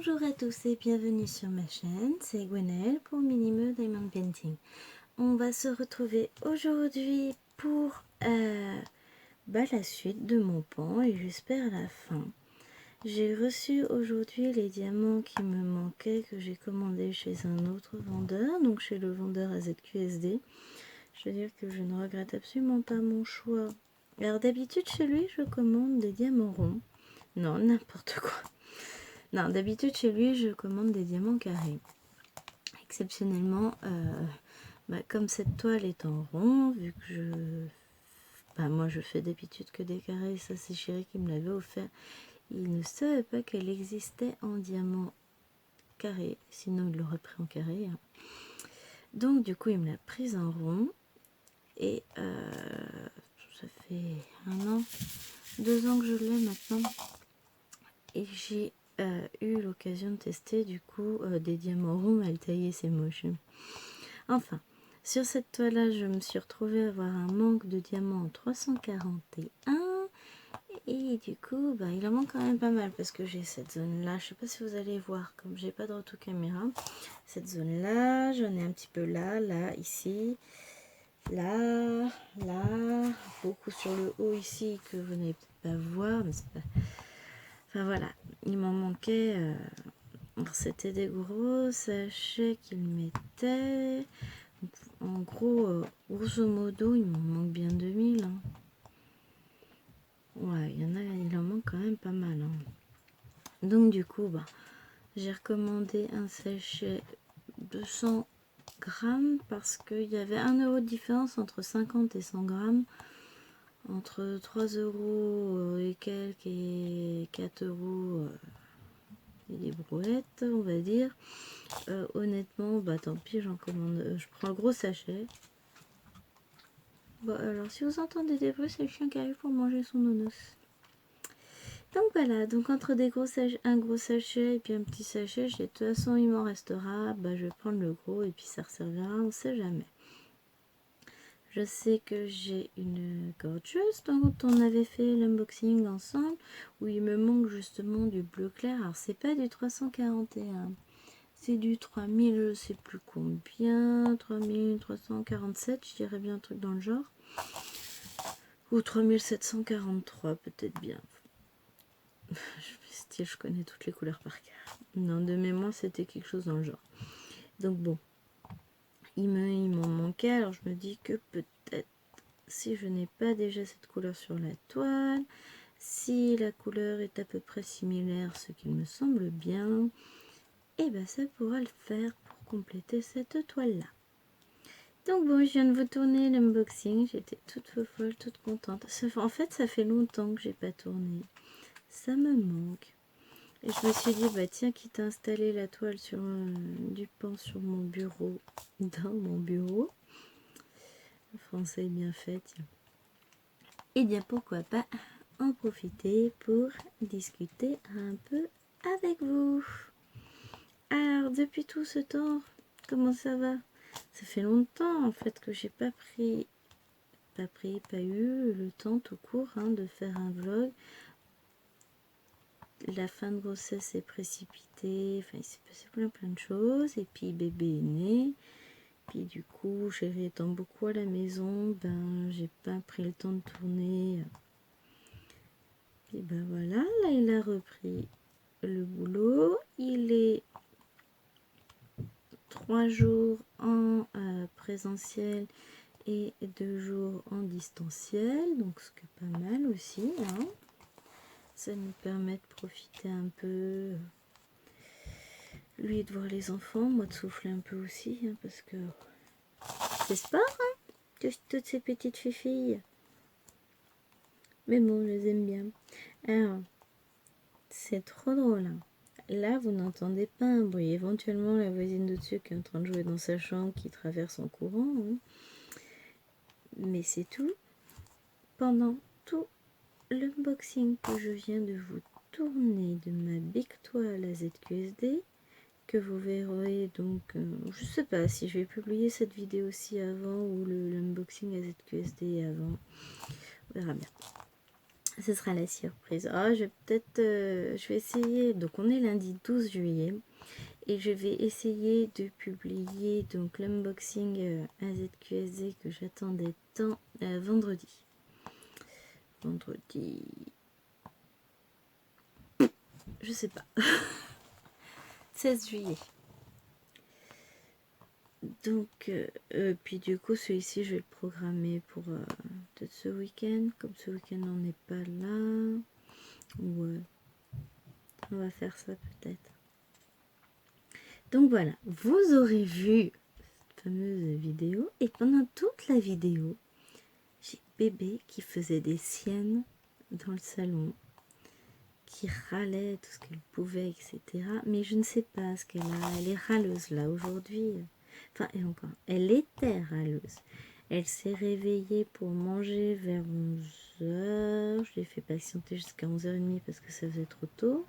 Bonjour à tous et bienvenue sur ma chaîne, c'est Gwenaëlle pour Minimo Diamond Painting. On va se retrouver aujourd'hui pour la suite de mon pan et j'espère la fin. J'ai reçu aujourd'hui les diamants qui me manquaient que j'ai commandés chez un autre vendeur, donc chez le vendeur AZQSD. Je veux dire que je ne regrette absolument pas mon choix. Alors d'habitude chez lui je commande des diamants ronds. Non, n'importe quoi. Non, d'habitude chez lui je commande des diamants carrés. Exceptionnellement, comme cette toile est en rond, vu que moi je fais d'habitude que des carrés, ça c'est Chéri qui me l'avait offert, il ne savait pas qu'elle existait en diamant carré, sinon il l'aurait pris en carré. Hein. Donc du coup il me l'a prise en rond, et ça fait 1 an, 2 ans que je l'ai maintenant, et j'ai eu l'occasion de tester du coup des diamants ronds à le tailler, c'est moche. Enfin, sur cette toile là je me suis retrouvée à avoir un manque de diamants en 341 et du coup il en manque quand même pas mal parce que j'ai cette zone là, je sais pas si vous allez voir comme j'ai pas de retour caméra, cette zone là, j'en ai un petit peu là, ici, là, beaucoup sur le haut ici que vous n'allez peut-être pas voir, mais c'est pas... Enfin voilà, il m'en manquait. C'était des gros sachets qu'il mettait. En gros, grosso modo, il m'en manque bien 2000. Hein. Ouais, il en manque quand même pas mal. Hein. Donc du coup, j'ai recommandé un sachet de 100 grammes parce qu'il y avait 1 euro de différence entre 50 et 100 grammes. Entre 3 euros et quelques et 4 euros et des brouettes, on va dire. Honnêtement, tant pis, j'en commande. Je prends le gros sachet. Bon, alors si vous entendez des bruits, c'est le chien qui arrive pour manger son nonos. Donc voilà, donc entre un gros sachet et puis un petit sachet, de toute façon il m'en restera. Je vais prendre le gros et puis ça resservira, on sait jamais. Je sais que j'ai une gorgeuse dont on avait fait l'unboxing ensemble, où il me manque justement du bleu clair. Alors c'est pas du 341, c'est du 3000, je sais plus combien, 3347, je dirais bien un truc dans le genre. Ou 3743 peut-être bien. Style, je connais toutes les couleurs par cœur. Non, de mémoire, c'était quelque chose dans le genre. Donc bon, il m'en manquait. Alors je me dis que peut-être, si je n'ai pas déjà cette couleur sur la toile, si la couleur est à peu près similaire, ce qui me semble bien, et ça pourra le faire pour compléter cette toile-là. Donc bon, je viens de vous tourner l'unboxing. J'étais toute folle, toute contente. En fait, ça fait longtemps que j'ai pas tourné. Ça me manque. Et je me suis dit, tiens, quitte à installer la toile sur du pan sur mon bureau, dans mon bureau, le français est bien fait, tiens. Et bien, pourquoi pas en profiter pour discuter un peu avec vous. Alors, depuis tout ce temps, comment ça va? Ça fait longtemps, en fait, que j'ai pas eu le temps tout court de faire un vlog. La fin de grossesse est précipitée, il s'est passé plein de choses, et puis bébé est né, puis du coup Chéri étant beaucoup à la maison, j'ai pas pris le temps de tourner, et voilà, là il a repris le boulot, il est 3 jours en présentiel et 2 jours en distanciel, donc ce qui est pas mal aussi, hein. Ça nous permet de profiter un peu, lui de voir les enfants, moi de souffler un peu aussi, parce que c'est sport, toutes ces petites filles. Mais bon, je les aime bien. Alors, c'est trop drôle. Là, vous n'entendez pas un bruit. Éventuellement, la voisine de dessus qui est en train de jouer dans sa chambre, qui traverse en courant. Mais c'est tout. Pendant tout l'unboxing que je viens de vous tourner de ma big toile à ZQSD, que vous verrez donc, je sais pas si je vais publier cette vidéo aussi avant ou l'unboxing à ZQSD avant, on verra bien. Ce sera la surprise. Oh, je vais peut-être... je vais essayer... Donc, on est lundi 12 juillet. Et je vais essayer de publier donc l'unboxing AZQSD que j'attendais tant vendredi. Vendredi... Je sais pas. 16 juillet. Donc, puis du coup, celui-ci, je vais le programmer pour peut-être ce week-end. Comme ce week-end, on n'est pas là. Ouais. On va faire ça peut-être. Donc voilà, vous aurez vu cette fameuse vidéo. Et pendant toute la vidéo, j'ai bébé qui faisait des siennes dans le salon, qui râlait tout ce qu'elle pouvait, etc. Mais je ne sais pas ce qu'elle a. Elle est râleuse là aujourd'hui. Enfin, et encore, elle était râleuse. Elle s'est réveillée pour manger vers 11 heures. Je l'ai fait patienter jusqu'à 11h30 parce que ça faisait trop tôt.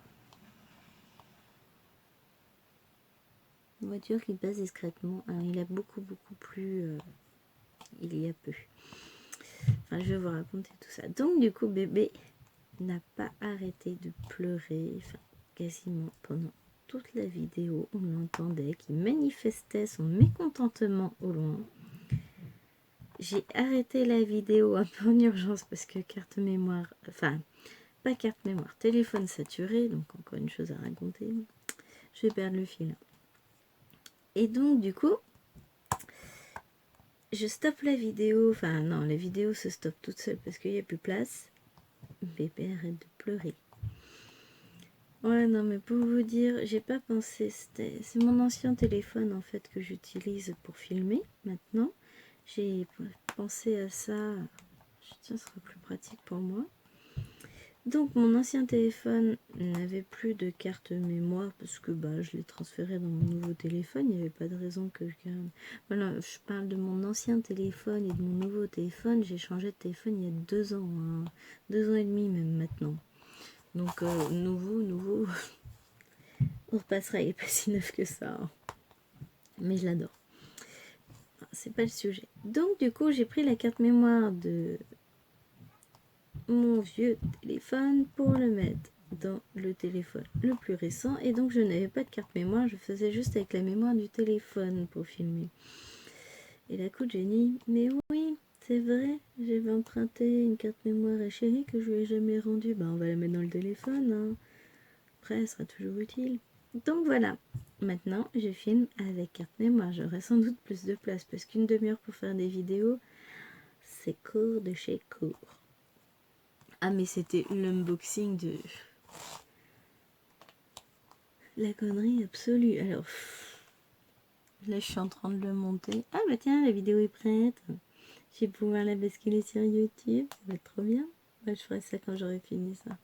Une voiture qui passe discrètement. Alors, il a beaucoup plu il y a peu. Enfin, je vais vous raconter tout ça. Donc, du coup, bébé n'a pas arrêté de pleurer. Enfin, quasiment pendant toute la vidéo. On l'entendait qui manifestait son mécontentement au loin. J'ai arrêté la vidéo un peu en urgence parce que carte mémoire... Enfin, pas carte mémoire, téléphone saturé. Donc, encore une chose à raconter. Je vais perdre le fil. Et donc, du coup... Je stoppe la vidéo, enfin non, la vidéo se stoppe toute seule parce qu'il n'y a plus place. Bébé arrête de pleurer. Ouais, non, mais pour vous dire, j'ai pas pensé, c'est mon ancien téléphone en fait que j'utilise pour filmer maintenant. J'ai pensé à ça, tiens, ce sera plus pratique pour moi. Donc mon ancien téléphone n'avait plus de carte mémoire parce que bah, je l'ai transféré dans mon nouveau téléphone, il n'y avait pas de raison que je garde. Voilà, je parle de mon ancien téléphone et de mon nouveau téléphone. J'ai changé de téléphone il y a 2 ans, hein. 2 ans et demi même maintenant. Donc nouveau, on repassera, il n'est pas si neuf que ça. Hein. Mais je l'adore. C'est pas le sujet. Donc du coup j'ai pris la carte mémoire de mon vieux téléphone pour le mettre dans le téléphone le plus récent, et donc je n'avais pas de carte mémoire, je faisais juste avec la mémoire du téléphone pour filmer. Et la coup de génie, mais oui, c'est vrai, j'avais emprunté une carte mémoire à chérie que je lui ai jamais rendue. Bah on va la mettre dans le téléphone, hein. Après elle sera toujours utile. Donc voilà, maintenant je filme avec carte mémoire, j'aurai sans doute plus de place parce qu'une demi-heure pour faire des vidéos, c'est court de chez court. Ah mais c'était l'unboxing de la connerie absolue. Alors là je suis en train de le monter. Ah bah tiens, la vidéo est prête. Je vais pouvoir la basculer sur YouTube. Ça va être trop bien. Ouais, je ferai ça quand j'aurai fini ça.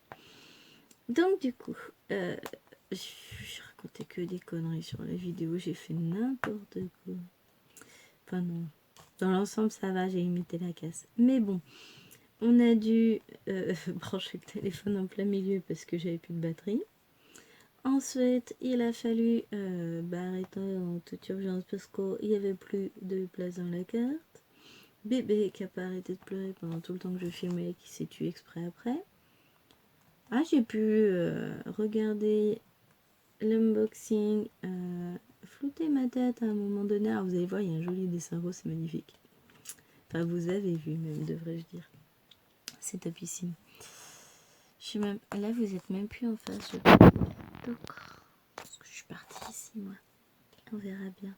Donc du coup, je racontais que des conneries sur la vidéo. J'ai fait n'importe quoi. Enfin non. Dans l'ensemble ça va, j'ai imité la casse. Mais bon, on a dû brancher le téléphone en plein milieu parce que j'avais plus de batterie. Ensuite, il a fallu arrêter en toute urgence parce qu'il n'y avait plus de place dans la carte. Bébé qui n'a pas arrêté de pleurer pendant tout le temps que je filmais et qui s'est tué exprès après. Ah, j'ai pu regarder l'unboxing, flouter ma tête à un moment donné. Alors, vous allez voir, il y a un joli dessin rose, c'est magnifique. Enfin, vous avez vu même, devrais-je dire. C'est topissime. Je suis même... Là, vous êtes même plus en face, je crois. Donc, parce que je suis partie ici, moi. On verra bien.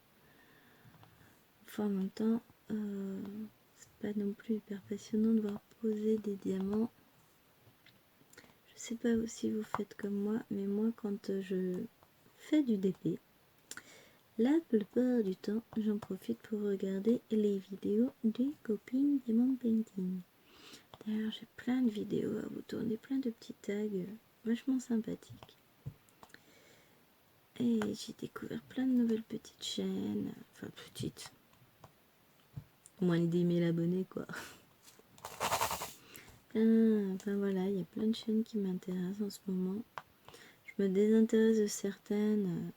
Enfin, en même temps, c'est pas non plus hyper passionnant de voir poser des diamants. Je sais pas si vous faites comme moi, mais moi, quand je fais du DP, la plupart du temps, j'en profite pour regarder les vidéos des copines Diamond Painting. D'ailleurs, j'ai plein de vidéos à vous tourner, plein de petits tags vachement sympathiques. Et j'ai découvert plein de nouvelles petites chaînes, enfin petites, moins de 10 000 abonnés quoi. Enfin voilà, il y a plein de chaînes qui m'intéressent en ce moment. Je me désintéresse de certaines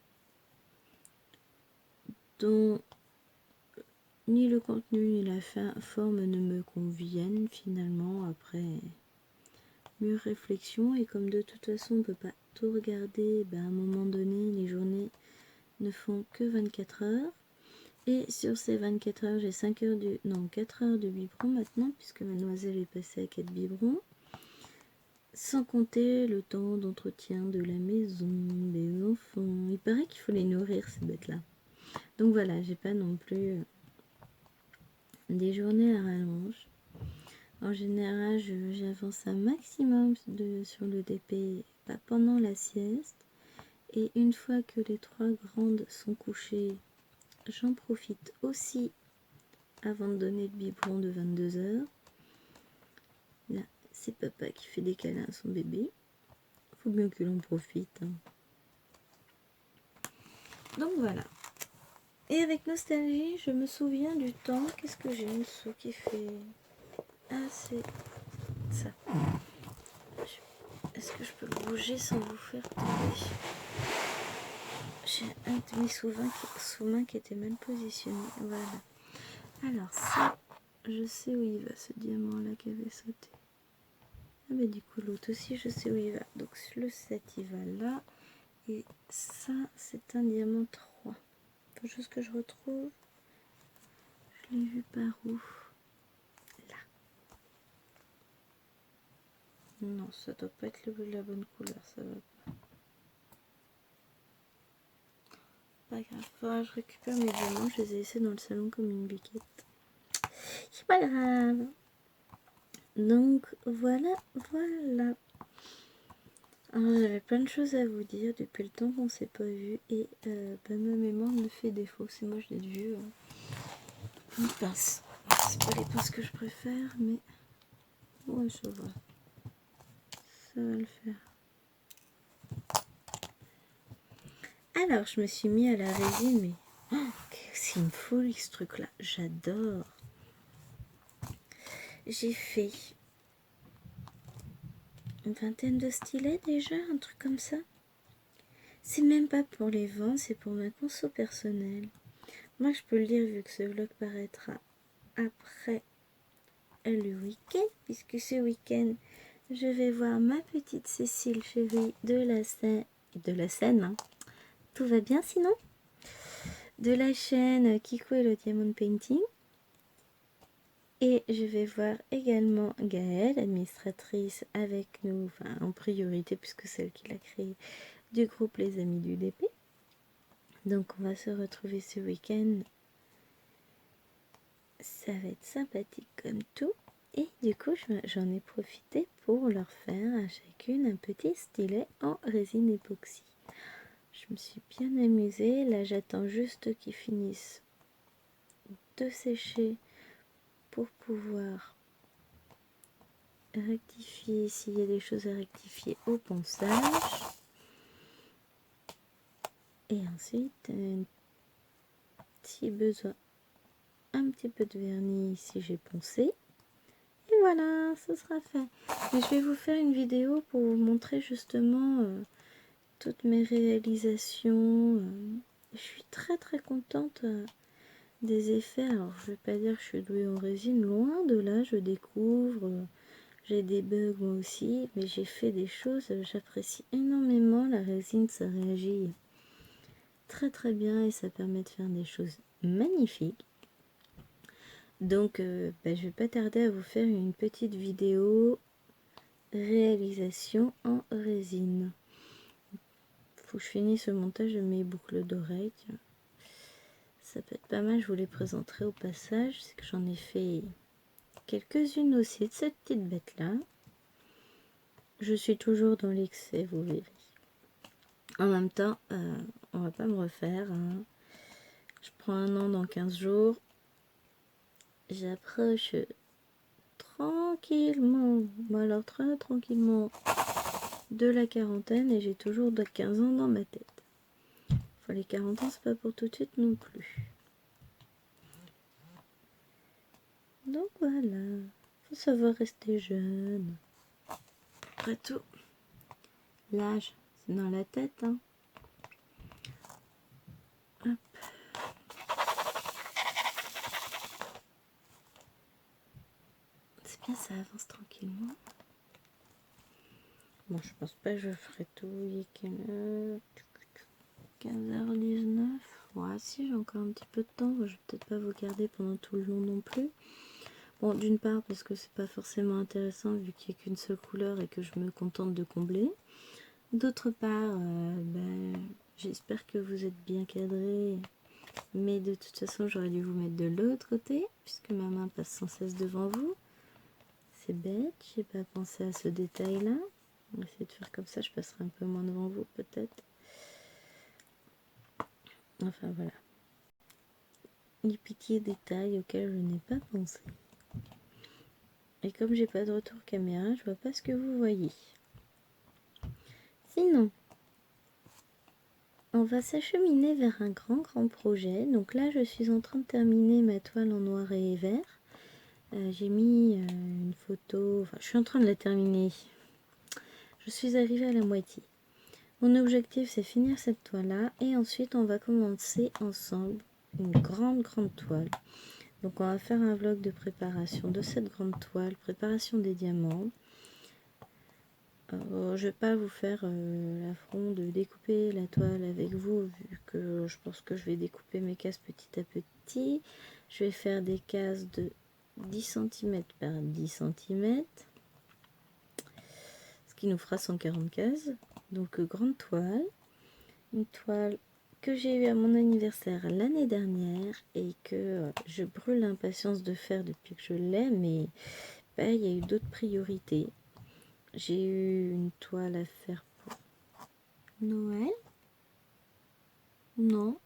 dont ni le contenu ni la forme ne me conviennent finalement. Après, mûre réflexion. Et comme de toute façon on ne peut pas tout regarder, à un moment donné les journées ne font que 24 heures. Et sur ces 24 heures, j'ai 4 heures de biberon maintenant, puisque mademoiselle est passée à 4 biberons. Sans compter le temps d'entretien de la maison, des enfants. Il paraît qu'il faut les nourrir, ces bêtes-là. Donc voilà, j'ai pas non plus des journées à rallonge. En général, j'avance un maximum sur le DP, pas pendant la sieste. Et une fois que les 3 grandes sont couchées, j'en profite aussi avant de donner le biberon de 22 heures. Là, c'est papa qui fait des câlins à son bébé. Faut bien que l'on profite. Hein. Donc voilà. Et avec nostalgie, je me souviens du temps. Qu'est-ce que j'ai en dessous qui fait... Ah, c'est ça. Est-ce que je peux bouger sans vous faire tomber? J'ai un de mes sous-mains qui était mal positionné. Voilà. Alors ça, je sais où il va, ce diamant-là qui avait sauté. Ah bah du coup, l'autre aussi, je sais où il va. Donc le 7, il va là. Et ça, c'est un diamant 3. Faut juste que je retrouve. Je l'ai vu par où? Là. Non, ça doit pas être la bonne couleur, ça va pas. Pas grave, faudra que je récupère mes diamants, je les ai laissés dans le salon comme une biquette. C'est pas grave. Donc voilà. Alors j'avais plein de choses à vous dire depuis le temps qu'on s'est pas vu et ma mémoire me fait défaut. C'est moche d'être vieux. Une pince. C'est pas les pinces que je préfère, mais ouais, ça va. Ça va le faire. Alors, je me suis mis à la résine, mais c'est une folie ce truc-là. J'adore. J'ai fait une vingtaine de stylets déjà, un truc comme ça. C'est même pas pour les ventes, c'est pour ma conso personnelle. Moi, je peux le dire vu que ce vlog paraîtra après le week-end, puisque ce week-end, je vais voir ma petite Cécile chérie de la Seine. Hein. Tout va bien sinon? De la chaîne Kiko et le Diamond Painting. Et je vais voir également Gaëlle, administratrice avec nous, enfin en priorité puisque c'est elle qui l'a créé, du groupe Les Amis du DP. Donc on va se retrouver ce week-end. Ça va être sympathique comme tout. Et du coup j'en ai profité pour leur faire à chacune un petit stylet en résine époxy. Je me suis bien amusée. Là j'attends juste qu'ils finissent de sécher pour pouvoir rectifier s'il y a des choses à rectifier au ponçage. Et ensuite, si besoin, un petit peu de vernis si j'ai poncé. Et voilà, ce sera fait. Mais je vais vous faire une vidéo pour vous montrer justement toutes mes réalisations. Je suis très contente des effets. Alors, je vais pas dire que je suis douée en résine, loin de là, je découvre. J'ai des bugs moi aussi, mais j'ai fait des choses, j'apprécie énormément la résine, ça réagit très bien et ça permet de faire des choses magnifiques. Donc je vais pas tarder à vous faire une petite vidéo réalisation en résine. Faut que je finisse le montage de mes boucles d'oreilles. Ça peut être pas mal, je vous les présenterai au passage. C'est que j'en ai fait quelques-unes aussi de cette petite bête là. Je suis toujours dans l'excès, vous verrez. En même temps, on va pas me refaire. Hein. Je prends un an dans 15 jours. J'approche tranquillement, alors très tranquillement, de la quarantaine et j'ai toujours de 15 ans dans ma tête. Enfin, les 40 ans, c'est pas pour tout de suite non plus. Donc voilà, faut savoir rester jeune. Après tout, l'âge, c'est dans la tête. Hein. Hop. C'est bien, ça avance tranquillement. Bon, je pense pas que je ferai tout. Il est quelle heure? 15h19. Ouais, si, j'ai encore un petit peu de temps. Je vais peut-être pas vous garder pendant tout le long non plus. Bon, d'une part, parce que c'est pas forcément intéressant vu qu'il n'y a qu'une seule couleur et que je me contente de combler. D'autre part, j'espère que vous êtes bien cadrés. Mais de toute façon, j'aurais dû vous mettre de l'autre côté, puisque ma main passe sans cesse devant vous. C'est bête, j'ai pas pensé à ce détail-là. On va essayer de faire comme ça, je passerai un peu moins devant vous peut-être. Enfin voilà. Les petits détails auxquels je n'ai pas pensé. Et comme j'ai pas de retour caméra, je vois pas ce que vous voyez. Sinon, on va s'acheminer vers un grand projet. Donc là, je suis en train de terminer ma toile en noir et vert. J'ai mis une photo, enfin je suis en train de la terminer. Je suis arrivée à la moitié. Mon objectif c'est finir cette toile là et ensuite on va commencer ensemble une grande toile. Donc on va faire un vlog de préparation de cette grande toile, préparation des diamants. Je vais pas vous faire l'affront de découper la toile avec vous vu que je pense que je vais découper mes cases petit à petit. Je vais faire des cases de 10 cm par 10 cm, ce qui nous fera 140 cases. Donc grande toile, une toile que j'ai eu à mon anniversaire l'année dernière et que je brûle l'impatience de faire depuis que je l'ai, mais il y a eu d'autres priorités. J'ai eu une toile à faire pour Noël. Non,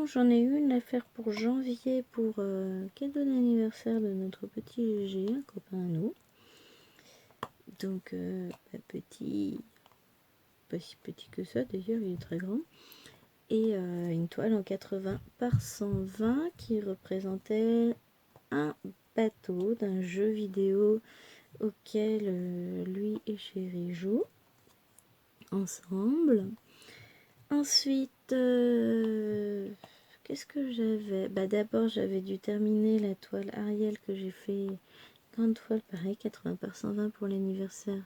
j'en ai eu une à faire pour janvier pour cadeau d'anniversaire de notre petit Gégé, un copain à nous. Donc petit, pas si petit que ça d'ailleurs, il est très grand. Et une toile en 80 par 120 qui représentait un bateau d'un jeu vidéo auquel lui et Chéri jouent ensemble. Ensuite, qu'est-ce que j'avais? D'abord, j'avais dû terminer la toile Ariel que j'ai fait. Grande toile, pareil, 80 par 120 pour l'anniversaire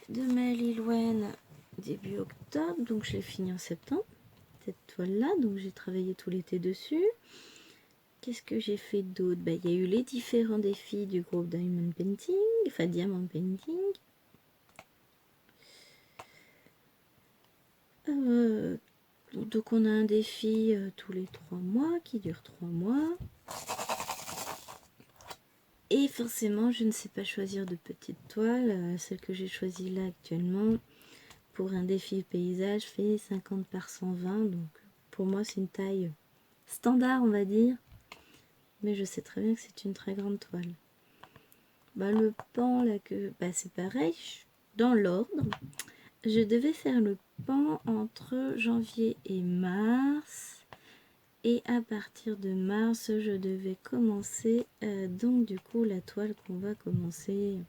de ma Lilwen début octobre. Donc, je l'ai fini en septembre, cette toile-là. Donc, j'ai travaillé tout l'été dessus. Qu'est-ce que j'ai fait d'autre? Il y a eu les différents défis du groupe Diamond Painting, enfin Diamond Painting. Donc on a un défi tous les 3 mois qui dure 3 mois. Et forcément, je ne sais pas choisir de petite toile. Celle que j'ai choisie là actuellement pour un défi paysage fait 50 par 120. Donc pour moi, c'est une taille standard, on va dire. Mais je sais très bien que c'est une très grande toile. Le pan là c'est pareil, dans l'ordre. Je devais faire le pan entre janvier et mars. Et à partir de mars, je devais commencer donc du coup la toile qu'on va commencer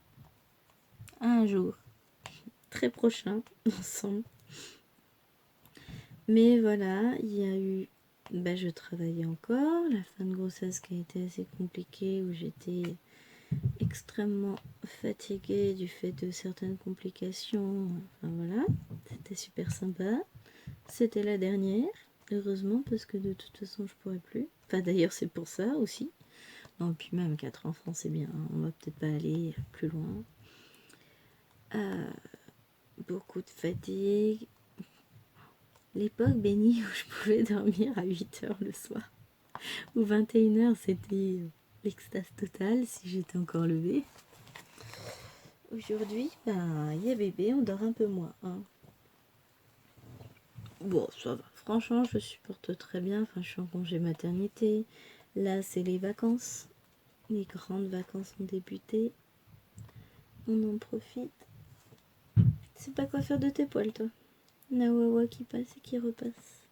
un jour très prochain ensemble. Mais voilà, il y a eu, je travaillais encore, la fin de grossesse qui a été assez compliquée où j'étais extrêmement fatiguée du fait de certaines complications. Enfin voilà, c'était super sympa. C'était la dernière, heureusement, parce que de toute façon je pourrais plus. Enfin d'ailleurs c'est pour ça aussi. Non, puis même 4 enfants c'est bien, hein. On va peut-être pas aller plus loin. Beaucoup de fatigue. L'époque bénie où je pouvais dormir à 8h le soir. Ou 21h c'était l'extase totale si j'étais encore levée. Aujourd'hui, il y a bébé, on dort un peu moins. Hein. Bon, ça va. Franchement, je supporte très bien. Enfin, je suis en congé maternité. Là, c'est les vacances. Les grandes vacances ont débuté. On en profite. C'est pas quoi faire de tes poils, toi. Nawawa qui passe et qui repasse.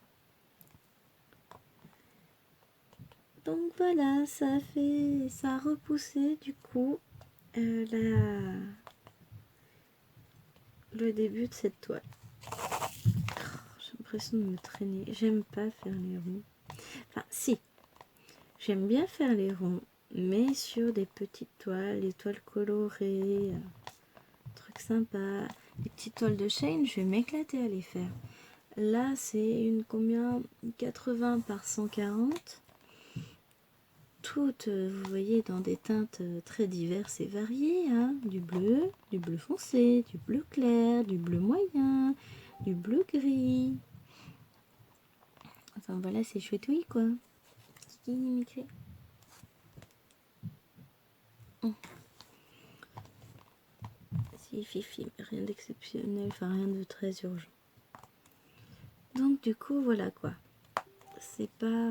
Donc voilà, ça a repoussé du coup le début de cette toile. J'ai l'impression de me traîner. J'aime pas faire les ronds. Enfin, si. J'aime bien faire les ronds, mais sur des petites toiles, les toiles colorées, trucs sympas. Les petites toiles de Shane, je vais m'éclater à les faire. Là, c'est une combien 80 par 140. Toutes, vous voyez, dans des teintes très diverses et variées. Hein. Du bleu foncé, du bleu clair, du bleu moyen, du bleu gris. Enfin voilà, c'est chouette, quoi. Kiki, mimicré. Si, fifi, rien d'exceptionnel, enfin rien de très urgent. Donc du coup, voilà quoi. C'est pas...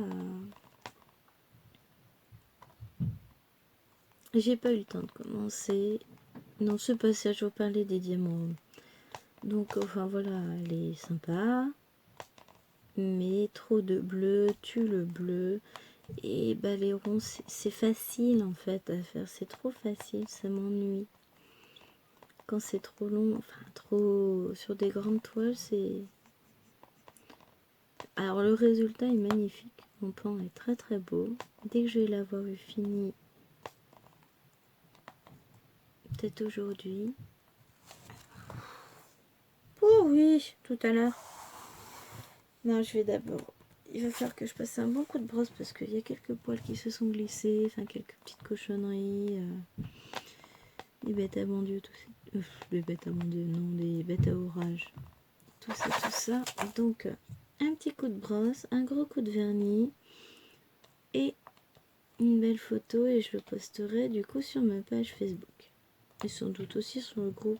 J'ai pas eu le temps de commencer. Dans ce passage, vous parlez des diamants. Donc, enfin voilà, elle est sympa. Mais trop de bleu tue le bleu. Et bah, les ronds, c'est facile en fait à faire. C'est trop facile, ça m'ennuie. Quand c'est trop long, enfin trop... Sur des grandes toiles, c'est... Alors le résultat est magnifique. Mon pan est très très beau. Dès que je vais l'avoir eu fini, peut-être aujourd'hui. Oh oui, tout à l'heure. Non, je vais d'abord... Il va falloir que je passe un bon coup de brosse parce qu'il y a quelques poils qui se sont glissés, enfin quelques petites cochonneries, des bêtes à bon Dieu, tout ça. Des bêtes à bon Dieu, non, des bêtes à orage. Tout ça. Donc, un petit coup de brosse, un gros coup de vernis et une belle photo et je le posterai du coup sur ma page Facebook. Et sans doute aussi sur le groupe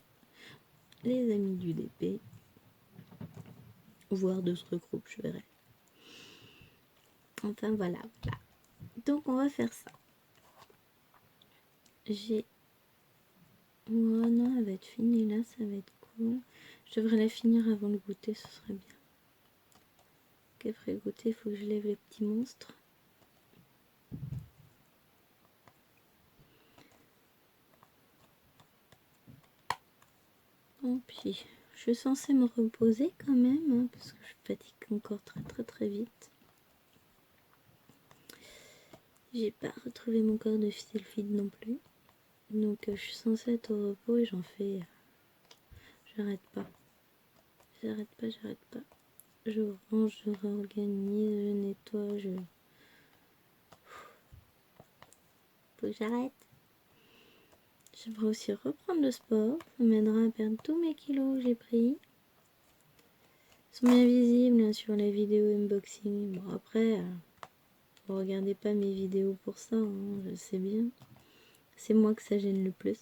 Les Amis du DP. Voire d'autres groupes, je verrai. Enfin voilà. Donc on va faire ça. J'ai... Oh non, elle va être finie là, ça va être cool. Je devrais la finir avant le goûter, ce serait bien. Qu'après le goûter, il faut que je lève les petits monstres. Oh, puis je suis censée me reposer quand même, hein, parce que je fatigue encore très vite. J'ai pas retrouvé mon corps de fidèle non plus. Donc je suis censée être au repos et j'en fais... J'arrête pas. Je range, je réorganise, je nettoie, je... Faut que j'arrête. J'aimerais aussi reprendre le sport. Ça m'aidera à perdre tous mes kilos que j'ai pris. Ils sont bien visibles hein, sur les vidéos unboxing. Bon après, vous regardez pas mes vidéos pour ça, hein, je sais bien. C'est moi que ça gêne le plus.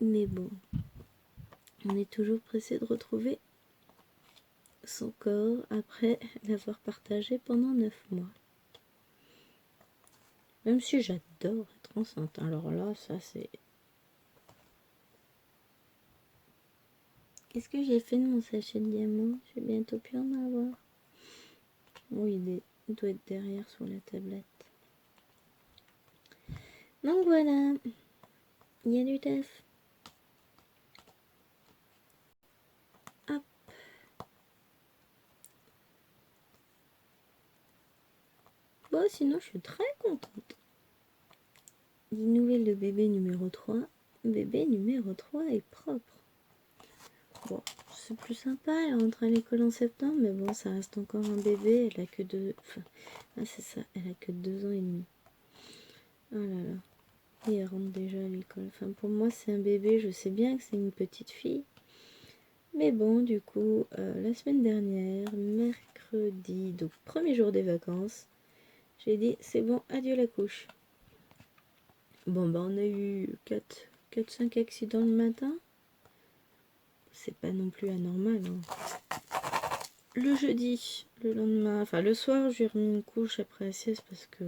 Mais bon, on est toujours pressé de retrouver son corps après l'avoir partagé pendant 9 mois. Même si j'adore être enceinte. Alors là, ça c'est... Qu'est-ce que j'ai fait de mon sachet de diamants? Je vais bientôt plus en avoir. Oui, il doit être derrière sur la tablette. Donc voilà, il y a du taf. Hop. Bon, sinon je suis très contente. Des nouvelles de bébé numéro 3. Bébé numéro 3 est propre. Bon, c'est plus sympa, elle rentre à l'école en septembre, mais bon, ça reste encore un bébé, elle a que 2... Enfin, c'est ça, elle a que 2 ans et demi. Oh là là. Et elle rentre déjà à l'école. Enfin, pour moi, c'est un bébé, je sais bien que c'est une petite fille. Mais bon, du coup, la semaine dernière, mercredi, donc premier jour des vacances, j'ai dit, c'est bon, adieu la couche. Bon, bah on a eu 4-5 accidents le matin. C'est pas non plus anormal. Hein. Le jeudi, le lendemain, enfin le soir, j'ai remis une couche après la sieste parce que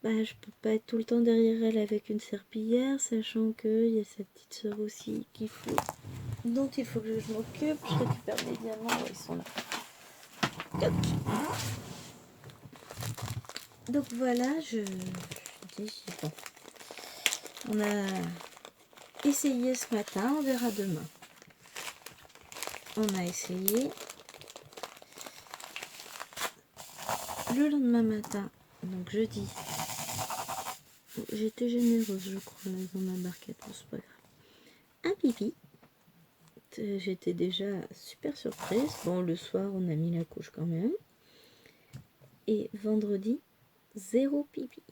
bah, je peux pas être tout le temps derrière elle avec une serpillière, sachant qu'il y a sa petite soeur aussi dont il faut que je m'occupe. Je récupère mes diamants, ils sont là. Toc. Donc voilà, je dis bon. On a essayé ce matin, on verra demain. On a essayé. Le lendemain matin, donc jeudi, J'étais généreuse, je crois, dans ma barquette. Bon, c'est pas grave. Un pipi. J'étais déjà super surprise. Bon, le soir, on a mis la couche quand même. Et vendredi, 0 pipi.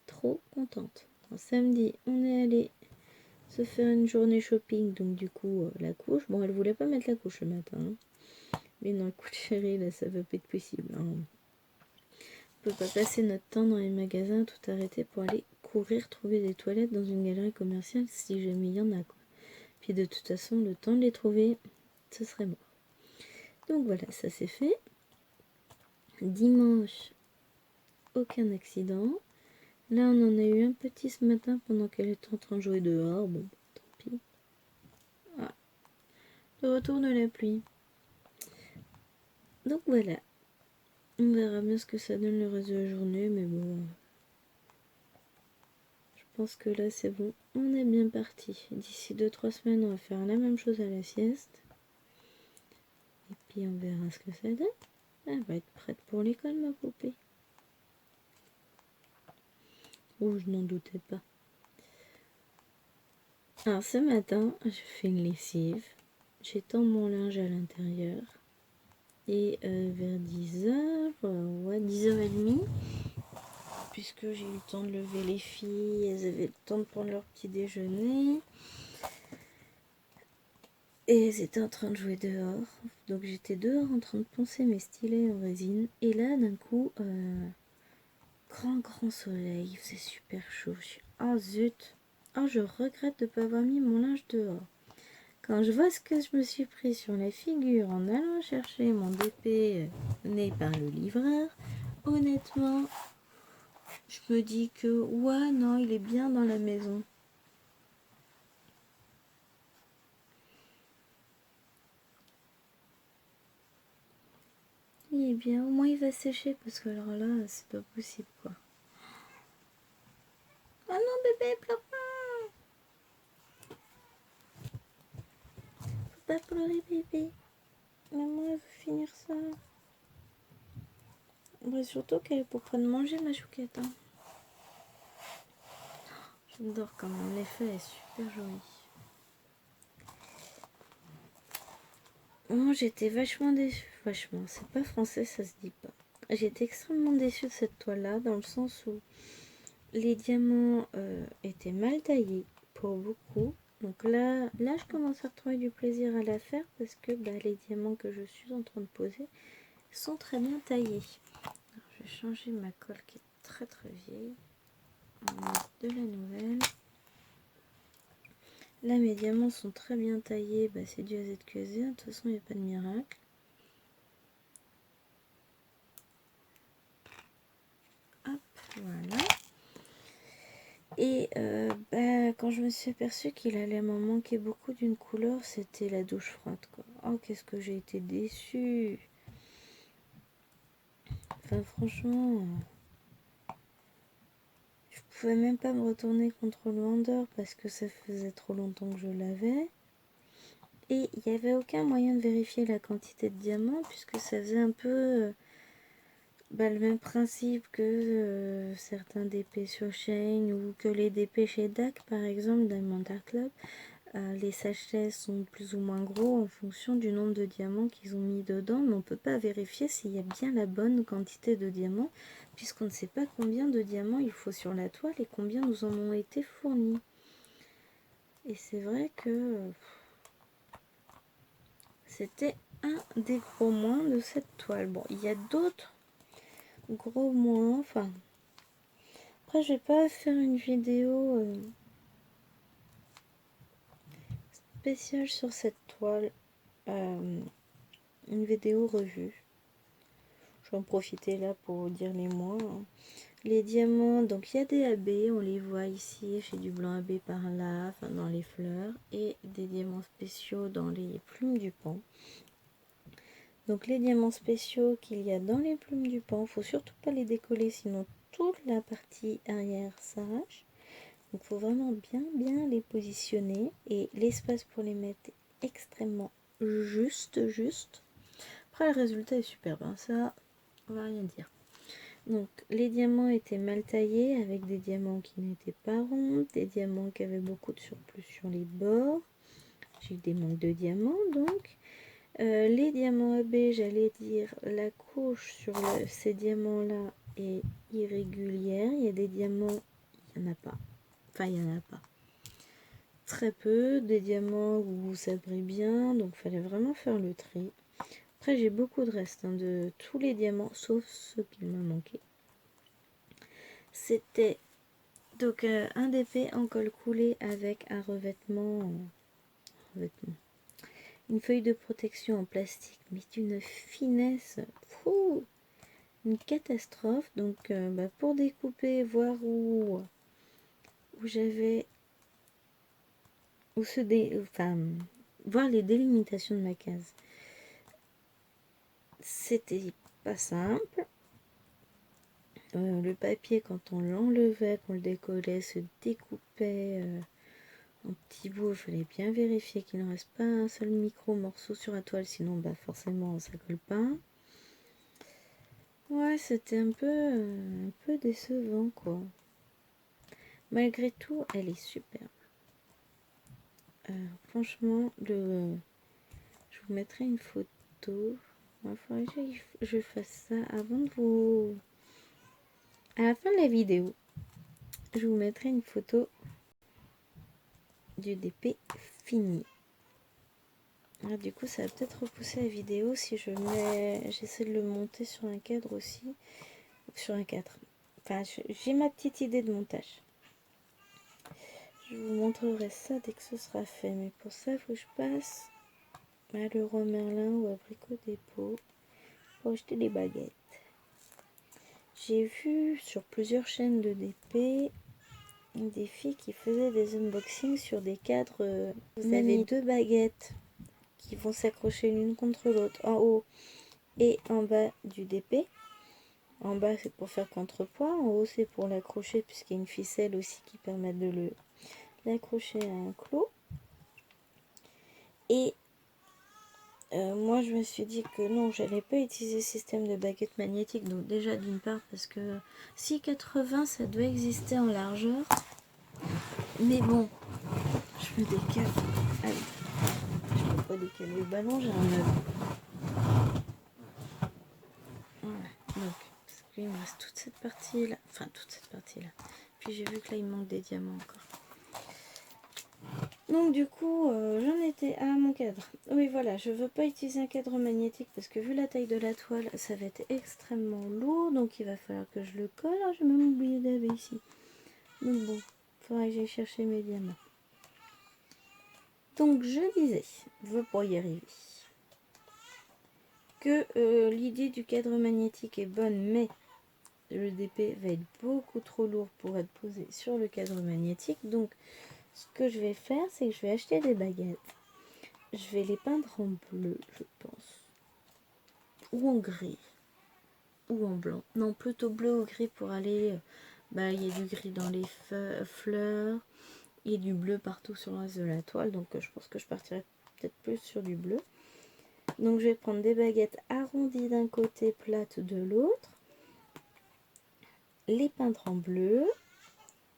Trop contente. Alors, samedi, on est allé se faire une journée shopping. Donc, du coup, la couche. Bon, elle voulait pas mettre la couche le matin. Hein. Mais non, écoute, chérie, là, ça va pas être possible. Hein. On peut pas passer notre temps dans les magasins, tout arrêter pour aller courir trouver des toilettes dans une galerie commerciale si jamais il y en a, quoi. Puis de toute façon, le temps de les trouver, ce serait mort. Donc voilà, ça c'est fait. Dimanche, aucun accident. Là, on en a eu un petit ce matin pendant qu'elle était en train de jouer dehors. Bon, tant pis. Ah, le retour de la pluie. Donc voilà. On verra bien ce que ça donne le reste de la journée, mais bon. Je pense que là, c'est bon. On est bien parti. D'ici 2-3 semaines, on va faire la même chose à la sieste. Et puis, on verra ce que ça donne. Elle va être prête pour l'école, ma poupée. Oh, je n'en doutais pas. Alors ce matin, je fais une lessive, j'étends mon linge à l'intérieur et vers 10h, ouais 10h30, puisque j'ai eu le temps de lever les filles, elles avaient le temps de prendre leur petit déjeuner et elles étaient en train de jouer dehors, donc j'étais dehors en train de poncer mes stylets en résine et là d'un coup, grand soleil, il faisait super chaud, je suis oh zut, oh je regrette de ne pas avoir mis mon linge dehors. Quand je vois ce que je me suis pris sur la figure en allant chercher mon DP né par le livreur, honnêtement, je me dis que ouais, non, il est bien dans la maison. Il est bien, au moins il va sécher parce que alors là, c'est pas possible quoi. Oh non, bébé, pleure pas. Faut pas pleurer, bébé. Maman, elle veut finir ça. Bah, surtout qu'elle est pour pas de manger, ma chouquette. Hein. J'adore quand même, l'effet est super joli. Moi, j'étais vachement déçue. Vachement, c'est pas français, ça se dit pas. J'étais extrêmement déçue de cette toile-là, dans le sens où les diamants étaient mal taillés, pour beaucoup. Donc là, je commence à retrouver du plaisir à la faire, parce que les diamants que je suis en train de poser sont très bien taillés. Alors, je vais changer ma colle qui est très vieille. On va mettre de la nouvelle. Là, mes diamants sont très bien taillés, c'est dû à ZQSD, de toute façon, il n'y a pas de miracle. Hop, voilà. Et quand je me suis aperçue qu'il allait m'en manquer beaucoup d'une couleur, c'était la douche froide, quoi. Oh, qu'est-ce que j'ai été déçue. Enfin, franchement, je pouvais même pas me retourner contre le vendeur parce que ça faisait trop longtemps que je l'avais. Et il n'y avait aucun moyen de vérifier la quantité de diamants puisque ça faisait un peu le même principe que certains DP sur Shane ou que les DP chez DAC, par exemple, Diamond Art Club. Les sachets sont plus ou moins gros en fonction du nombre de diamants qu'ils ont mis dedans, mais on ne peut pas vérifier s'il y a bien la bonne quantité de diamants, puisqu'on ne sait pas combien de diamants il faut sur la toile et combien nous en ont été fournis. Et c'est vrai que c'était un des gros moins de cette toile. Bon, il y a d'autres gros moins, enfin... Après, je vais pas faire une vidéo spéciale sur cette toile, une vidéo revue. Je vais en profiter là pour dire les moins. Les diamants, donc il y a des AB, on les voit ici, j'ai du blanc AB par là, enfin dans les fleurs, et des diamants spéciaux dans les plumes du pan. Donc les diamants spéciaux qu'il y a dans les plumes du pan, faut surtout pas les décoller, sinon toute la partie arrière s'arrache. Donc il faut vraiment bien les positionner, et l'espace pour les mettre est extrêmement juste. Après le résultat est superbe, hein, ça on va rien dire. Donc les diamants étaient mal taillés avec des diamants qui n'étaient pas ronds, des diamants qui avaient beaucoup de surplus sur les bords. J'ai eu des manques de diamants donc. Les diamants AB, j'allais dire la couche sur ces diamants-là est irrégulière. Il y a des diamants, il n'y en a pas. Enfin, il n'y en a pas. Très peu. Des diamants où ça brille bien, donc il fallait vraiment faire le tri. Après, j'ai beaucoup de restes de tous les diamants, sauf ceux qui me manquaient. C'était donc un DP en colle coulé avec un revêtement. Une feuille de protection en plastique, mais d'une finesse, une catastrophe. Donc pour découper, voir où j'avais, enfin, voir les délimitations de ma case, c'était pas simple. Le papier, quand on l'enlevait, qu'on le décollait, se découpait en petits bouts. Il fallait bien vérifier qu'il ne reste pas un seul micro morceau sur la toile, sinon forcément ça colle pas. Ouais, c'était un peu décevant, quoi. Malgré tout, elle est superbe. Franchement, je vous mettrai une photo. Il faudrait que je fasse ça avant de vous... À la fin de la vidéo, je vous mettrai une photo du DP fini. Ah, du coup, ça va peut-être repousser la vidéo si j'essaie de le monter sur un cadre aussi. Ou sur un cadre. Enfin, j'ai ma petite idée de montage. Je vous montrerai ça dès que ce sera fait. Mais pour ça, il faut que je passe à Leroy Merlin ou à Brico Dépôt pour acheter des baguettes. J'ai vu sur plusieurs chaînes de DP des filles qui faisaient des unboxings sur des cadres. Vous avez deux baguettes qui vont s'accrocher l'une contre l'autre en haut et en bas du DP. En bas c'est pour faire contrepoids, en haut c'est pour l'accrocher puisqu'il y a une ficelle aussi qui permet de l'accrocher à un clou. Et moi je me suis dit que non, j'allais pas utiliser le système de baguette magnétique. Donc déjà d'une part parce que 6,80 ça doit exister en largeur. Mais bon, je me décale. Allez, je peux pas décaler le ballon, j'ai un œuf. Voilà, donc parce qu'il me reste toute cette partie là. Enfin toute cette partie là. Puis j'ai vu que là il me manque des diamants encore. Donc du coup, j'en étais à mon cadre. Oui, voilà, je veux pas utiliser un cadre magnétique parce que vu la taille de la toile, ça va être extrêmement lourd. Donc il va falloir que je le colle. Ah, j'ai même oublié d'aller ici. Donc bon, il faudrait que j'aille chercher mes diamants. Donc je disais, je pour y arriver, que l'idée du cadre magnétique est bonne, mais le DP va être beaucoup trop lourd pour être posé sur le cadre magnétique. Donc ce que je vais faire, c'est que je vais acheter des baguettes. Je vais les peindre en bleu, je pense. Ou en gris. Ou en blanc. Non, plutôt bleu ou gris pour aller... il y a du gris dans les fleurs. Il y a du bleu partout sur le reste de la toile. Donc je pense que je partirai peut-être plus sur du bleu. Donc je vais prendre des baguettes arrondies d'un côté, plates de l'autre. Les peindre en bleu.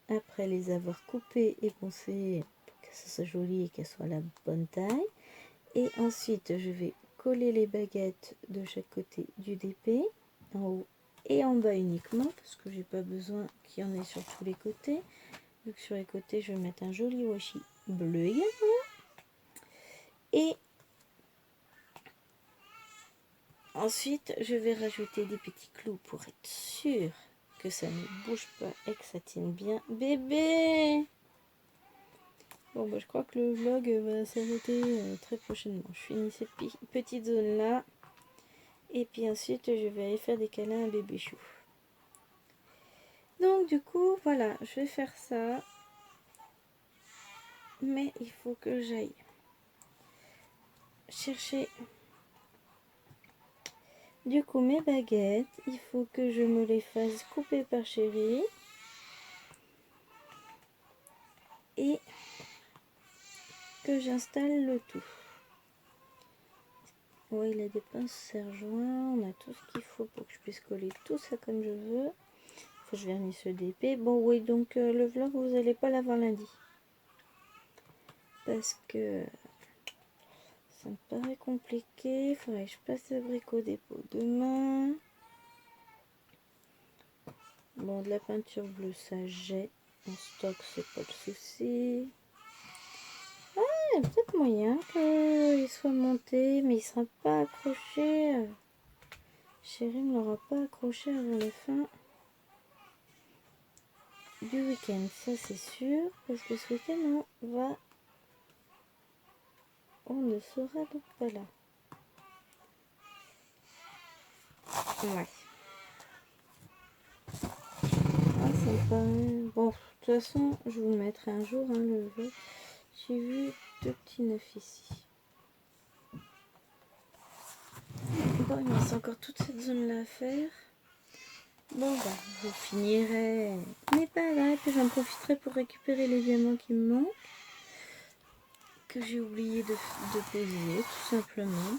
Après les avoir coupées et poncées pour que ça soit joli et qu'elles soient à la bonne taille. Et ensuite, je vais coller les baguettes de chaque côté du DP, en haut et en bas uniquement, parce que j'ai pas besoin qu'il y en ait sur tous les côtés. Vu que sur les côtés, je vais mettre un joli washi bleu également. Et ensuite, je vais rajouter des petits clous pour être sûr que ça ne bouge pas et que ça tienne bien. Bébé! Bon, je crois que le vlog va s'arrêter très prochainement. Je finis cette petite zone là. Et puis ensuite, je vais aller faire des câlins à bébé chou. Donc du coup, voilà, je vais faire ça. Mais il faut que j'aille chercher du coup mes baguettes. Il faut que je me les fasse couper par Chérie. Et que j'installe le tout. Ouais, il a des pinces serre-joints. On a tout ce qu'il faut pour que je puisse coller tout ça comme je veux. Faut que je vernisse le DP. Bon, oui, donc le vlog, vous n'allez pas l'avoir lundi. Parce que ça me paraît compliqué. Il faudrait que je passe le brick au dépôt demain. Bon, de la peinture bleue, ça j'ai. En stock, c'est pas le souci. Il y a peut-être moyen qu'il soit monté, mais il sera pas accroché. Chérie ne l'aura pas accroché avant la fin du week-end, ça c'est sûr, parce que ce week-end on ne sera donc pas là. Ouais. Ah, ça me paraît... Bon, de toute façon, je vous le mettrai un jour, hein, le vlog. J'ai vu deux petits neufs ici. Bon, il me reste encore toute cette zone-là à faire. Bon, bah, je finirai. Mais pas là, puis j'en profiterai pour récupérer les diamants qui me manquent. Que j'ai oublié de poser, tout simplement.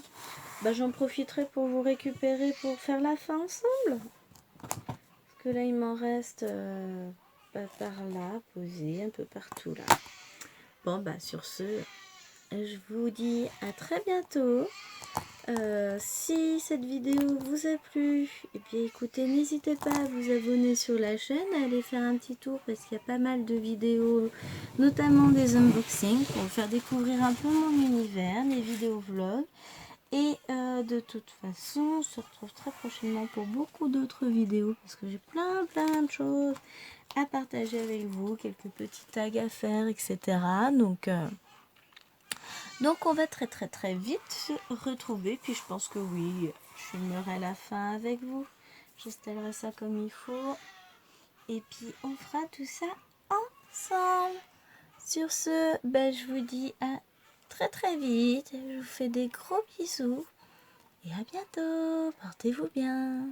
Bah, j'en profiterai pour vous récupérer pour faire la fin ensemble. Parce que là, il m'en reste par là, posé, un peu partout là. Bon, bah, sur ce, je vous dis à très bientôt. Si cette vidéo vous a plu, et bien écoutez, n'hésitez pas à vous abonner sur la chaîne, à aller faire un petit tour parce qu'il y a pas mal de vidéos, notamment des unboxings pour vous faire découvrir un peu mon univers, des vidéos vlogs. Et de toute façon, on se retrouve très prochainement pour beaucoup d'autres vidéos parce que j'ai plein de choses à partager avec vous, quelques petits tags à faire, etc. Donc on va très vite se retrouver. Puis je pense que oui, je filmerai la fin avec vous. J'installerai ça comme il faut. Et puis on fera tout ça ensemble. Sur ce, ben, je vous dis à très vite. Je vous fais des gros bisous. Et à bientôt. Portez-vous bien.